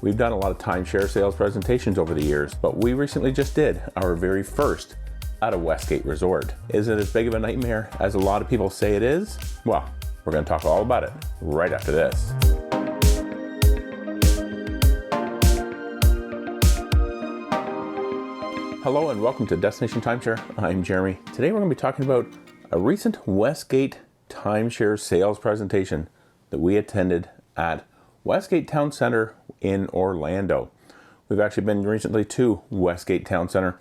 We've done a lot of timeshare sales presentations over the years, but we recently just did our very first at a Westgate Resort. Is it as big of a nightmare as a lot of people say it is? Well, we're going to talk all about it right after this. Hello and welcome to Destination Timeshare. I'm Jeremy. Today we're going to be talking about a recent Westgate Timeshare sales presentation that we attended at Westgate Town Center in Orlando. We've actually been recently to Westgate Town Center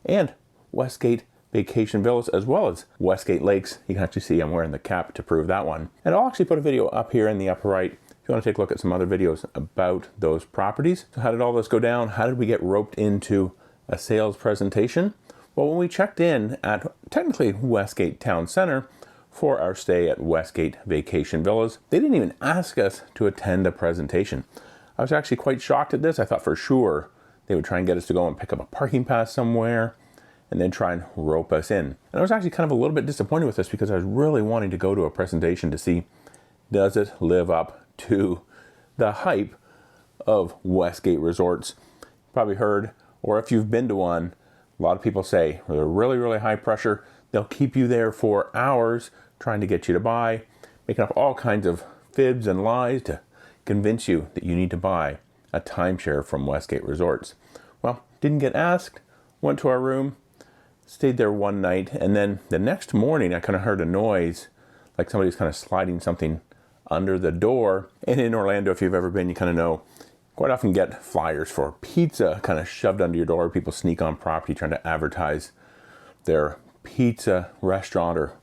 and Westgate Vacation Villas, as well as Westgate Lakes. You can actually see I'm wearing the cap to prove that one. And I'll actually put a video up here in the upper right if you want to take a look at some other videos about those properties. So how did all this go down? How did we get roped into a sales presentation? Well, when we checked in at technically Westgate Town Center for our stay at Westgate Vacation Villas, they didn't even ask us to attend a presentation. I was actually quite shocked at this. I thought for sure they would try and get us to go and pick up a parking pass somewhere and then try and rope us in. And I was actually kind of a little bit disappointed with this because I was really wanting to go to a presentation to see, does it live up to the hype of Westgate Resorts? Probably heard, or if you've been to one, a lot of people say they're really, really high pressure. They'll keep you there for hours trying to get you to buy, making up all kinds of fibs and lies to convince you that you need to buy a timeshare from Westgate Resorts. Well, didn't get asked, went to our room, stayed there one night, and then the next morning I kind of heard a noise like somebody's kind of sliding something under the door. And in Orlando, if you've ever been, you kind of know, quite often get flyers for pizza kind of shoved under your door. People sneak on property trying to advertise their pizza restaurant, or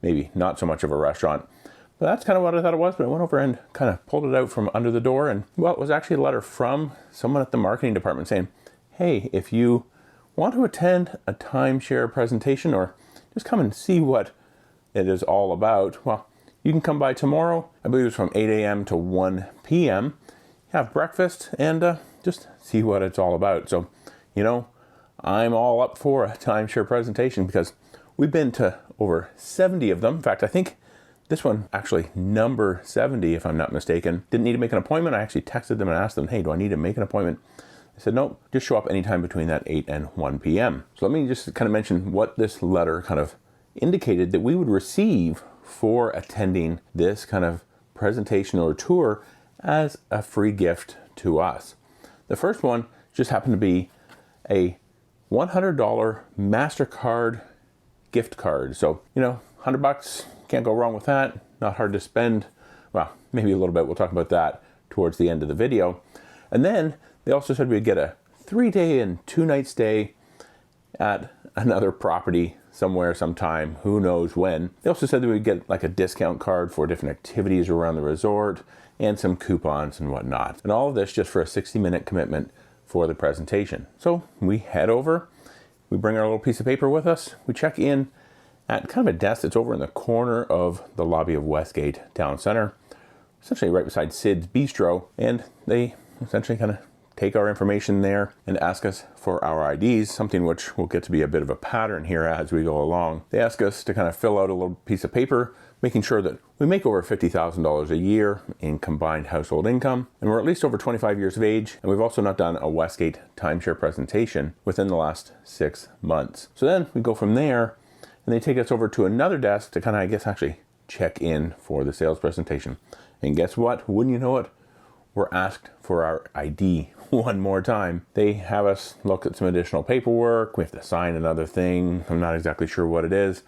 maybe not so much of a restaurant. But that's kind of what I thought it was, but I went over and kind of pulled it out from under the door, and well, it was actually a letter from someone at the marketing department saying, hey, if you want to attend a timeshare presentation or just come and see what it is all about, well, you can come by tomorrow. I believe it's from 8 a.m. to 1 p.m. Have breakfast and just see what it's all about. So, you know, I'm all up for a timeshare presentation because we've been to over 70 of them. In fact, I think this one actually number 70, if I'm not mistaken. Didn't need to make an appointment. I actually texted them and asked them, hey, do I need to make an appointment? They said, nope, just show up anytime between that 8 and 1 p.m. So let me just kind of mention what this letter kind of indicated that we would receive for attending this kind of presentation or tour as a free gift to us. The first one just happened to be a $100 MasterCard gift card. So, you know, $100, can't go wrong with that. Not hard to spend. Well, maybe a little bit. We'll talk about that towards the end of the video. And then they also said we'd get a 3-day and 2-night stay at another property somewhere, sometime, who knows when. They also said that we'd get like a discount card for different activities around the resort and some coupons and whatnot. And all of this just for a 60-minute commitment for the presentation. So we head over, we bring our little piece of paper with us, we check in at kind of a desk that's over in the corner of the lobby of Westgate Town Center, essentially right beside Sid's Bistro, and they essentially kind of take our information there and ask us for our IDs, something which will get to be a bit of a pattern here as we go along. They ask us to kind of fill out a little piece of paper, making sure that we make over $50,000 a year in combined household income, and we're at least over 25 years of age, and we've also not done a Westgate timeshare presentation within the last 6 months. So then we go from there, and they take us over to another desk to kind of, I guess, actually check in for the sales presentation. And guess what? Wouldn't you know it? We're asked for our ID one more time. They have us look at some additional paperwork. We have to sign another thing. I'm not exactly sure what it is.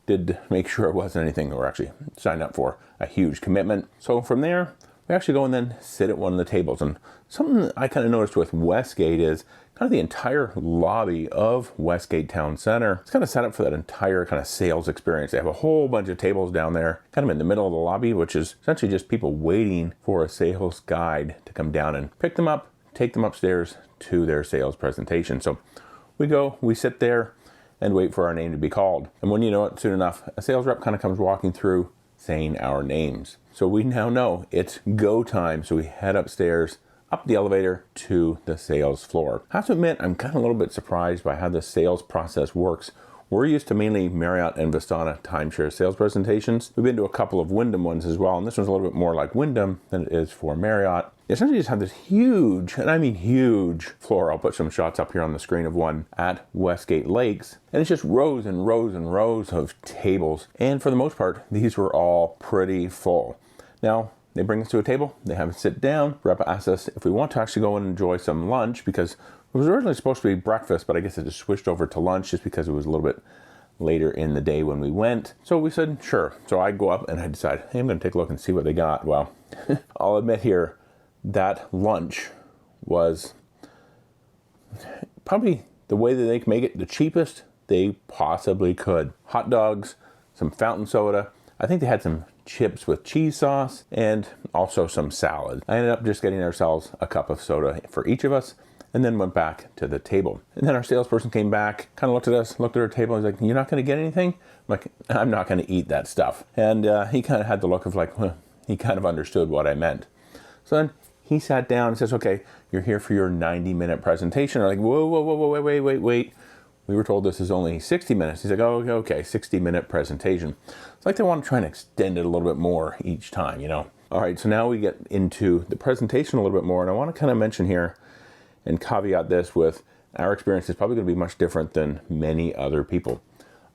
Did make sure it wasn't anything that we're actually signed up for a huge commitment. So from there, we actually go and then sit at one of the tables. And something that I kind of noticed with Westgate is kind of the entire lobby of Westgate Town Center. It's kind of set up for that entire kind of sales experience. They have a whole bunch of tables down there, kind of in the middle of the lobby, which is essentially just people waiting for a sales guide to come down and pick them up, take them upstairs to their sales presentation. So we go, we sit there and wait for our name to be called. And when you know it, soon enough, a sales rep kind of comes walking through saying our names. So we now know it's go time. So we head upstairs, up the elevator to the sales floor. I have to admit, I'm kind of a little bit surprised by how the sales process works. We're used to mainly Marriott and Vistana timeshare sales presentations. We've been to a couple of Wyndham ones as well, and this one's a little bit more like Wyndham than it is for Marriott. They essentially just had this huge, and I mean huge, floor. I'll put some shots up here on the screen of one at Westgate Lakes. And it's just rows and rows and rows of tables. And for the most part, these were all pretty full. Now, they bring us to a table, they have us sit down. Rep asked us if we want to actually go and enjoy some lunch, because it was originally supposed to be breakfast, but I guess it just switched over to lunch just because it was a little bit later in the day when we went. So we said, sure. So I go up and I decide, hey, I'm going to take a look and see what they got. Well, I'll admit here, that lunch was probably the way that they can make it the cheapest they possibly could. Hot dogs, some fountain soda. I think they had some chips with cheese sauce and also some salad. I ended up just getting ourselves a cup of soda for each of us and then went back to the table. And then our salesperson came back, kind of looked at us, looked at our table, and he's like, you're not going to get anything? I'm like, I'm not going to eat that stuff. And he kind of had the look of like, huh, he kind of understood what I meant. So then he sat down and says, okay, you're here for your 90-minute presentation. I'm like, whoa, wait. We were told this is only 60 minutes. He's like, oh, okay, 60-minute presentation. It's like they want to try and extend it a little bit more each time, you know? All right, so now we get into the presentation a little bit more, and I want to kind of mention here and caveat this with our experience is probably going to be much different than many other people.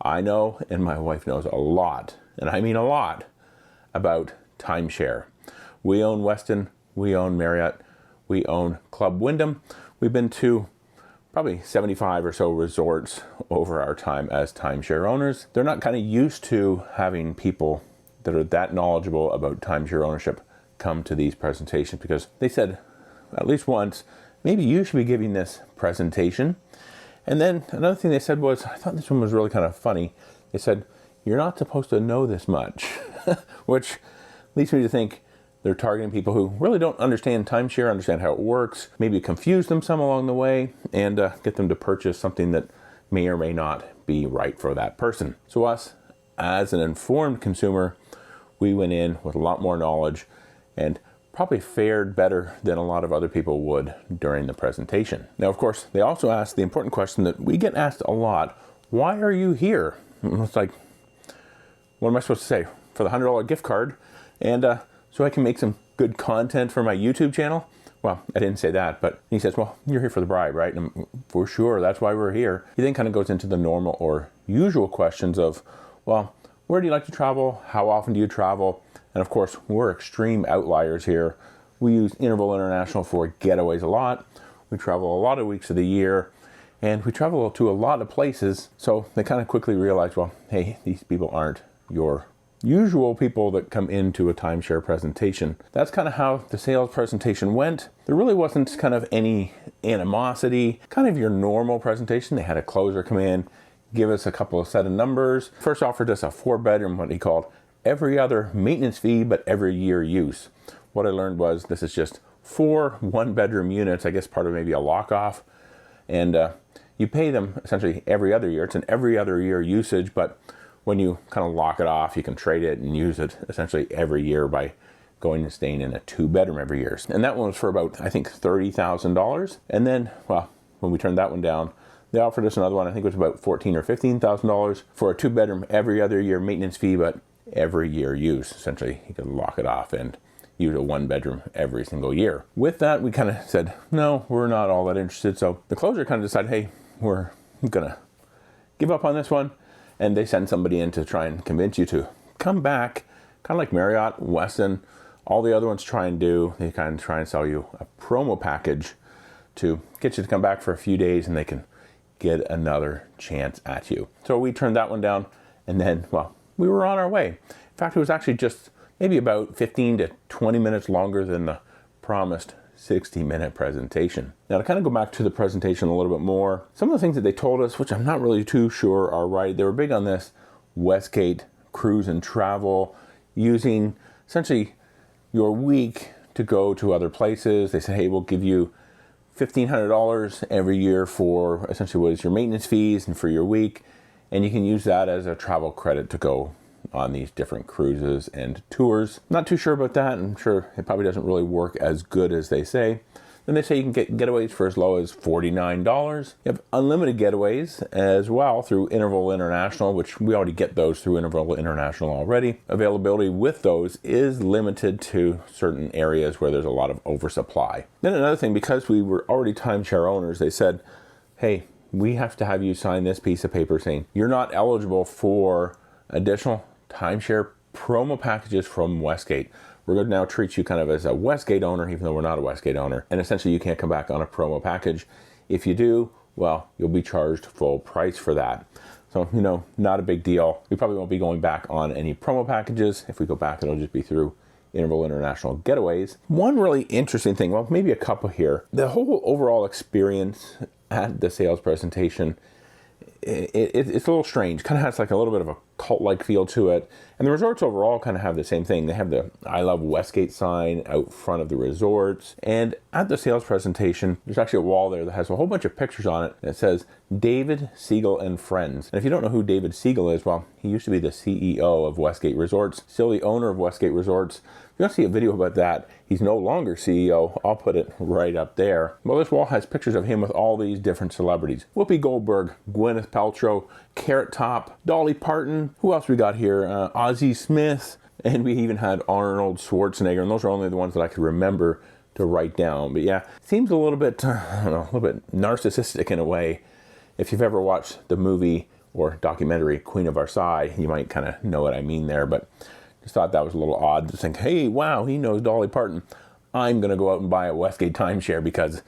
I know, and my wife knows a lot, and I mean a lot, about timeshare. We own Westin, we own Marriott, we own Club Wyndham. We've been to probably 75 or so resorts over our time as timeshare owners. They're not kind of used to having people that are that knowledgeable about timeshare ownership come to these presentations, because they said at least once, maybe you should be giving this presentation. And then another thing they said was, I thought this one was really kind of funny. They said, you're not supposed to know this much, which leads me to think they're targeting people who really don't understand timeshare, understand how it works, maybe confuse them some along the way, and get them to purchase something that may or may not be right for that person. So us, as an informed consumer, we went in with a lot more knowledge and probably fared better than a lot of other people would during the presentation. Now, of course, they also asked the important question that we get asked a lot: why are you here? And it's like, what am I supposed to say? For the $100 gift card, and so I can make some good content for my YouTube channel? Well, I didn't say that, but he says, well, you're here for the bride, right? And for sure, that's why we're here. He then kind of goes into the normal or usual questions of, well, where do you like to travel? How often do you travel? And of course, we're extreme outliers here. We use Interval International for getaways a lot. We travel a lot of weeks of the year, and we travel to a lot of places. So they kind of quickly realized, well, hey, these people aren't your usual people that come into a timeshare presentation. That's kind of how the sales presentation went. There really wasn't kind of any animosity, kind of your normal presentation. They had a closer come in, give us a couple of set of numbers. First offered us a 4-bedroom, what he called every other maintenance fee, but every year use. What I learned was this is just 4 1-bedroom units, I guess part of maybe a lock-off. And you pay them essentially every other year. It's an every other year usage, but when you kind of lock it off, you can trade it and use it essentially every year by going and staying in a 2-bedroom every year. And that one was for about, I think, $30,000. And then, well, when we turned that one down, they offered us another one, I think it was about $14,000 or $15,000 for a 2-bedroom every other year maintenance fee, but every year use. Essentially, you could lock it off and use a 1-bedroom every single year. With that, we kind of said, no, we're not all that interested. So the closer kind of decided, hey, we're gonna give up on this one. And they send somebody in to try and convince you to come back, kind of like Marriott, Westin, all the other ones try and do. They kind of try and sell you a promo package to get you to come back for a few days, and they can get another chance at you. So we turned that one down, and then, well, we were on our way. In fact, it was actually just maybe about 15 to 20 minutes longer than the promised 60-minute presentation. Now, to kind of go back to the presentation a little bit more, some of the things that they told us, which I'm not really too sure are right, they were big on this Westgate cruise and travel, using essentially your week to go to other places. They said, hey, we'll give you $1,500 every year for essentially what is your maintenance fees and for your week, and you can use that as a travel credit to go on these different cruises and tours. Not too sure about that. I'm sure it probably doesn't really work as good as they say. Then they say you can get getaways for as low as $49. You have unlimited getaways as well through Interval International, which we already get those through Interval International already. Availability with those is limited to certain areas where there's a lot of oversupply. Then another thing, because we were already timeshare owners, they said, hey, we have to have you sign this piece of paper saying you're not eligible for additional timeshare promo packages from Westgate. We're going to now treat you kind of as a Westgate owner, even though we're not a Westgate owner. And essentially you can't come back on a promo package. If you do, well, you'll be charged full price for that. So, you know, not a big deal. We probably won't be going back on any promo packages. If we go back, it'll just be through Interval International getaways. One really interesting thing, well, maybe a couple here. The whole overall experience at the sales presentation, it's a little strange. Kind of has like a little bit of a cult-like feel to it. And the resorts overall kind of have the same thing. They have the I Love Westgate sign out front of the resorts. And at the sales presentation, there's actually a wall there that has a whole bunch of pictures on it. And it says, David Siegel and Friends. And if you don't know who David Siegel is, well, he used to be the CEO of Westgate Resorts, still the owner of Westgate Resorts. If you want to see a video about that, he's no longer CEO. I'll put it right up there. Well, this wall has pictures of him with all these different celebrities. Whoopi Goldberg, Gwyneth Paltrow, Carrot Top, Dolly Parton. Who else we got here? Ozzie Smith. And we even had Arnold Schwarzenegger. And those are only the ones that I could remember to write down. But yeah, seems a little bit, I don't know, a little bit narcissistic in a way. If you've ever watched the movie or documentary Queen of Versailles, you might kind of know what I mean there. But just thought that was a little odd to think, hey, wow, he knows Dolly Parton. I'm going to go out and buy a Westgate timeshare because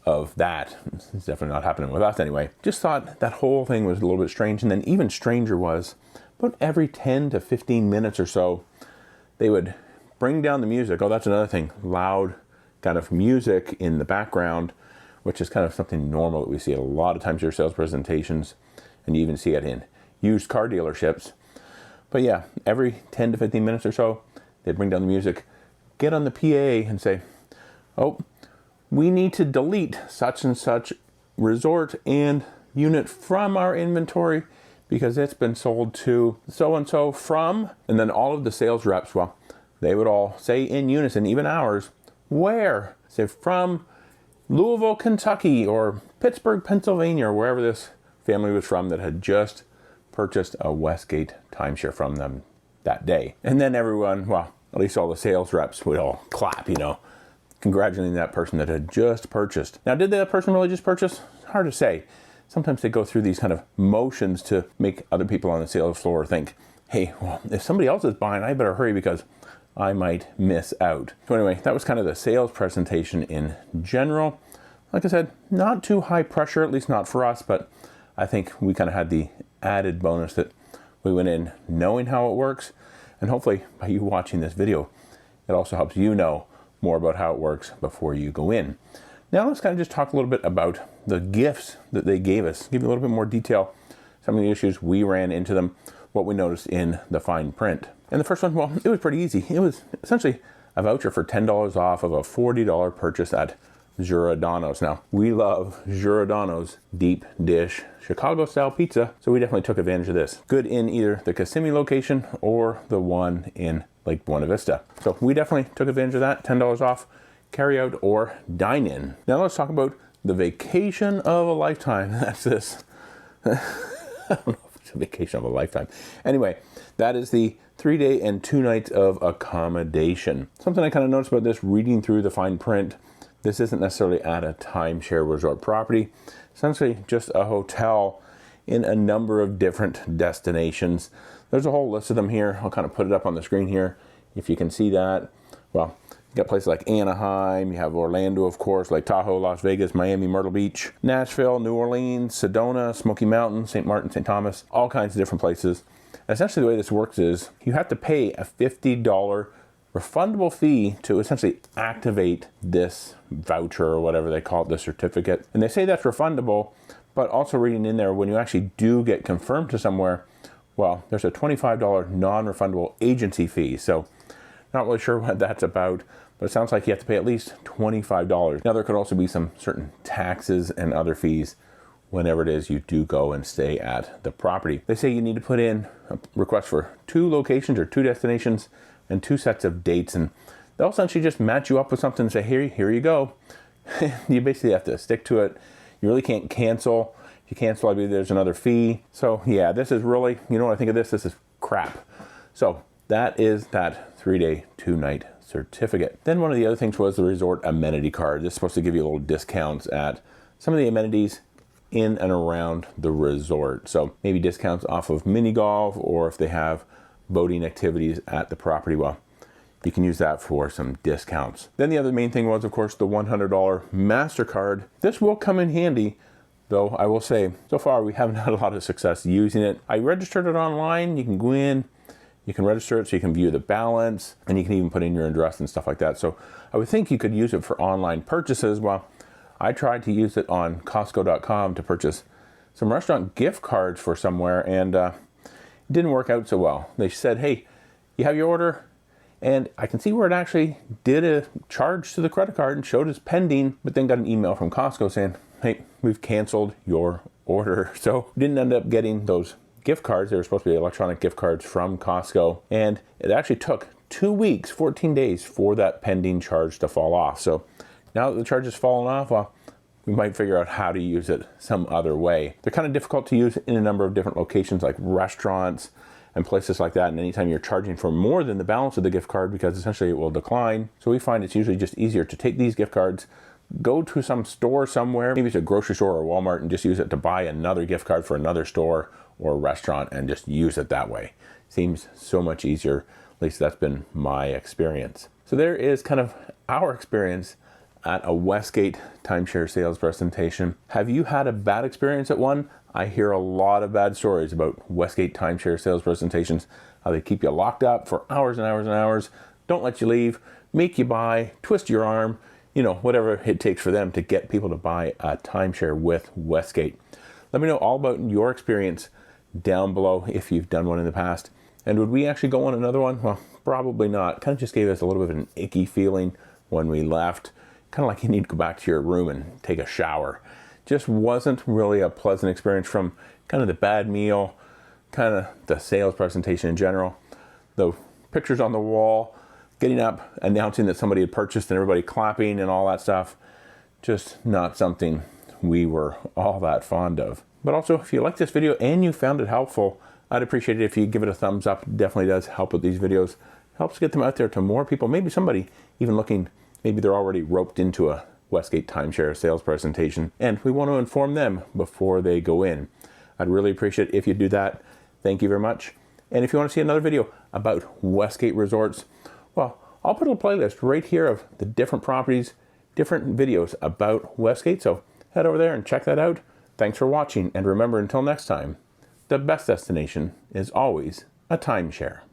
of that. It's definitely not happening with us anyway. Just thought that whole thing was a little bit strange. And then even stranger was about every 10 to 15 minutes or so, they would bring down the music. Oh, that's another thing. Loud kind of music in the background, which is kind of something normal that we see at a lot of timeshare sales presentations. And you even see it in used car dealerships. But yeah, every 10 to 15 minutes or so, they'd bring down the music, get on the PA and say, oh, we need to delete such and such resort and unit from our inventory because it's been sold to so-and-so from, and then all of the sales reps, well, they would all say in unison, even ours, where? Say from Louisville, Kentucky, or Pittsburgh, Pennsylvania, or wherever this family was from that had just purchased a Westgate timeshare from them that day. And then everyone, well, at least all the sales reps would all clap, you know, congratulating that person that had just purchased. Now, did that person really just purchase? Hard to say. Sometimes they go through these kind of motions to make other people on the sales floor think, hey, well, if somebody else is buying, I better hurry because I might miss out. So anyway, that was kind of the sales presentation in general. Like I said, not too high pressure, at least not for us, but I think we kind of had the added bonus that we went in knowing how it works. And hopefully by you watching this video, it also helps you know more about how it works before you go in. Now let's kind of just talk a little bit about the gifts that they gave us. Give you a little bit more detail, some of the issues we ran into them, what we noticed in the fine print. And the first one, well, it was pretty easy. It was essentially a voucher for $10 off of a $40 purchase at Giordano's. Now, we love Giordano's deep dish Chicago-style pizza, so we definitely took advantage of this. Good in either the Kissimmee location or the one in Lake Buena Vista. So we definitely took advantage of that, $10 off, carry out or dine in. Now let's talk about the vacation of a lifetime. That's this. I don't know if it's a vacation of a lifetime. Anyway, that is the 3-day and 2 nights of accommodation. Something I kind of noticed about this reading through the fine print, this isn't necessarily at a timeshare resort property. Essentially just a hotel in a number of different destinations. There's a whole list of them here. I'll kind of put it up on the screen here if you can see that. Well, you got places like Anaheim, you have Orlando, of course, Lake Tahoe, Las Vegas, Miami, Myrtle Beach, Nashville, New Orleans, Sedona, Smoky Mountain, St. Martin, St. Thomas, all kinds of different places. And essentially the way this works is you have to pay a $50 refundable fee to essentially activate this voucher or whatever they call it, the certificate. And they say that's refundable, but also reading in there, when you actually do get confirmed to somewhere, well, there's a $25 non-refundable agency fee. So not really sure what that's about, but it sounds like you have to pay at least $25. Now there could also be some certain taxes and other fees whenever it is you do go and stay at the property. They say you need to put in a request for 2 locations or 2 destinations and 2 sets of dates, and they'll essentially just match you up with something and say, here you go. You basically have to stick to it. You really can't cancel. If you cancel, I believe there's another fee. So yeah, this is really, you know what I think of this? This is crap. So that is that 3-day, 2-night certificate. Then one of the other things was the resort amenity card. This is supposed to give you little discounts at some of the amenities in and around the resort. So maybe discounts off of mini golf, or if they have boating activities at the property, well, you can use that for some discounts. Then the other main thing was, of course, the $100 MasterCard. This will come in handy, though I will say, so far we haven't had a lot of success using it. I registered it online. You can go in, you can register it so you can view the balance, and you can even put in your address and stuff like that. So I would think you could use it for online purchases. Well, I tried to use it on Costco.com to purchase some restaurant gift cards for somewhere, and it didn't work out so well. They said, hey, you have your order, and I can see where it actually did a charge to the credit card and showed as pending, but then got an email from Costco saying, hey, we've canceled your order. So didn't end up getting those gift cards. They were supposed to be electronic gift cards from Costco, and it actually took 2 weeks, 14 days for that pending charge to fall off. So now that the charge has fallen off, well, we might figure out how to use it some other way. They're kind of difficult to use in a number of different locations like restaurants and places like that. And anytime you're charging for more than the balance of the gift card, because essentially it will decline. So we find it's usually just easier to take these gift cards, go to some store somewhere, maybe it's a grocery store or Walmart, and just use it to buy another gift card for another store or restaurant and just use it that way. Seems so much easier. At least that's been my experience. So there is kind of our experience at a Westgate timeshare sales presentation. Have you had a bad experience at one? I hear a lot of bad stories about Westgate timeshare sales presentations, how they keep you locked up for hours and hours and hours, don't let you leave, make you buy, twist your arm, you know, whatever it takes for them to get people to buy a timeshare with Westgate. Let me know all about your experience down below if you've done one in the past. And would we actually go on another one? Well, probably not. Kind of just gave us a little bit of an icky feeling when we left. Kind of like you need to go back to your room and take a shower. Just wasn't really a pleasant experience, from kind of the bad meal, kind of the sales presentation in general, the pictures on the wall, getting up, announcing that somebody had purchased and everybody clapping and all that stuff. Just not something we were all that fond of. But also, if you like this video and you found it helpful, I'd appreciate it if you give it a thumbs up. It definitely does help with these videos. Helps get them out there to more people. Maybe somebody even looking, maybe they're already roped into a Westgate timeshare sales presentation, and we want to inform them before they go in. I'd really appreciate it if you do that. Thank you very much. And if you want to see another video about Westgate Resorts, well, I'll put a playlist right here of the different properties, different videos about Westgate. So head over there and check that out. Thanks for watching. And remember, until next time, the best destination is always a timeshare.